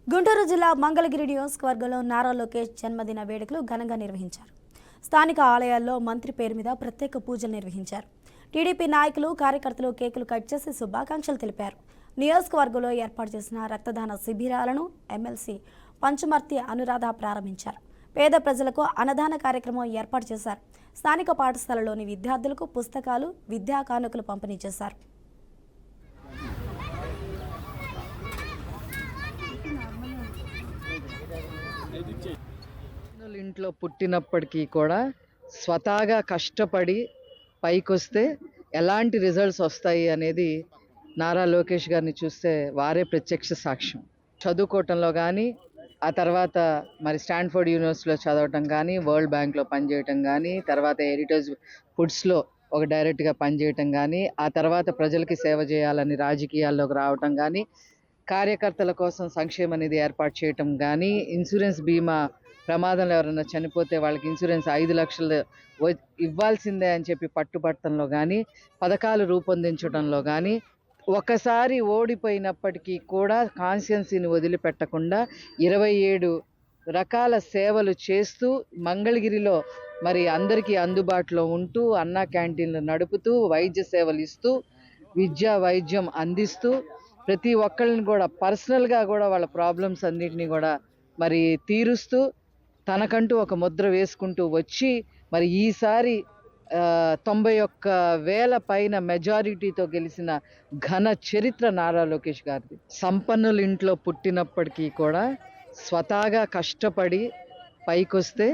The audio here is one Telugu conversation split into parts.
గుంటూరు జిల్లా మంగళగిరి నియోజకవర్గంలో నారా లోకేష్ జన్మదిన వేడుకలు ఘనంగా నిర్వహించారు. స్థానిక ఆలయాల్లో మంత్రి పేరు మీద ప్రత్యేక పూజలు నిర్వహించారు. టీడీపీ నాయకులు, కార్యకర్తలు కేకులు కట్ చేసి శుభాకాంక్షలు తెలిపారు. నియోజకవర్గంలో ఏర్పాటు చేసిన రక్తదాన శిబిరాలను ఎమ్మెల్సీ పంచుమర్తి అనురాధ ప్రారంభించారు. పేద ప్రజలకు అన్నదాన కార్యక్రమం ఏర్పాటు చేశారు. స్థానిక పాఠశాలలోని విద్యార్థులకు పుస్తకాలు, విద్యా కానుకలు పంపిణీ చేశారు. ఇంట్లో పుట్టినప్పటికీ కూడా స్వతహాగా కష్టపడి పైకొస్తే ఎలాంటి రిజల్ట్స్ వస్తాయి అనేది నారా లోకేష్ గారిని చూస్తే వారే ప్రత్యక్ష సాక్ష్యం. చదువుకోవటంలో కానీ, ఆ తర్వాత మరి స్టాన్ఫోర్డ్ యూనివర్సిటీలో చదవటం కానీ, వరల్డ్ బ్యాంక్లో పనిచేయటం కానీ, తర్వాత హెరిటేజ్ ఫుడ్స్లో ఒక డైరెక్ట్గా పనిచేయటం కానీ, ఆ తర్వాత ప్రజలకి సేవ చేయాలని రాజకీయాల్లోకి రావటం కానీ, కార్యకర్తల కోసం సంక్షేమ నిధి ఏర్పాటు చేయటం కానీ, ఇన్సూరెన్స్ బీమా ప్రమాదంలో ఎవరైనా చనిపోతే వాళ్ళకి ఇన్సూరెన్స్ 5 లక్షలు ఇవ్వాల్సిందే అని చెప్పి పట్టుబట్టడంలో కానీ, పథకాలు రూపొందించడంలో కానీ, ఒకసారి ఓడిపోయినప్పటికీ కూడా కాన్స్టిట్యున్సీని వదిలిపెట్టకుండా 27 రకాల సేవలు చేస్తూ మంగళగిరిలో మరి అందరికీ అందుబాటులో ఉంటూ, అన్నా క్యాంటీన్లు నడుపుతూ, వైద్య సేవలు ఇస్తూ, విద్యా వైద్యం అందిస్తూ, ప్రతి ఒక్కళ్ళని కూడా పర్సనల్గా కూడా వాళ్ళ ప్రాబ్లమ్స్ అన్నిటినీ కూడా మరి తీరుస్తూ, తనకంటూ ఒక ముద్ర వేసుకుంటూ వచ్చి మరి ఈసారి 91,000 పైన మెజారిటీతో గెలిచిన ఘన చరిత్ర నారా లోకేష్ గారిది. సంపన్నుల ఇంట్లో పుట్టినప్పటికీ కూడా స్వతహాగా కష్టపడి పైకొస్తే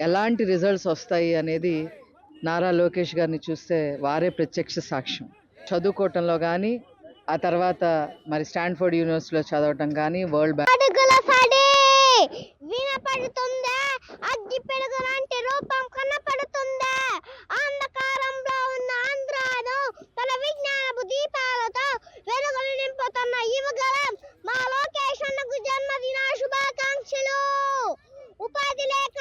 ఎలాంటి రిజల్ట్స్ వస్తాయి అనేది నారా లోకేష్ గారిని చూస్తే వారే ప్రత్యక్ష సాక్ష్యం. చదువుకోవటంలో కానీ, ఆ తర్వాత మరి స్టాన్ఫోర్డ్ యూనివర్సిటీలో చదవటం కానీ, వరల్డ్ బ్యాంక్ వినపడుతుందా? అగ్గి పెడుగులాంటి రూపం కనపడుతుందా? అంధకారంలో ఉన్న ఆంధ్రాను తన విజ్ఞానపు దీపాలతో వెలుగులు నింపుతున్న యువగలం మా లోకేష్ అన్నకు జన్మదిన శుభాకాంక్షలు. ఉపాధి లేక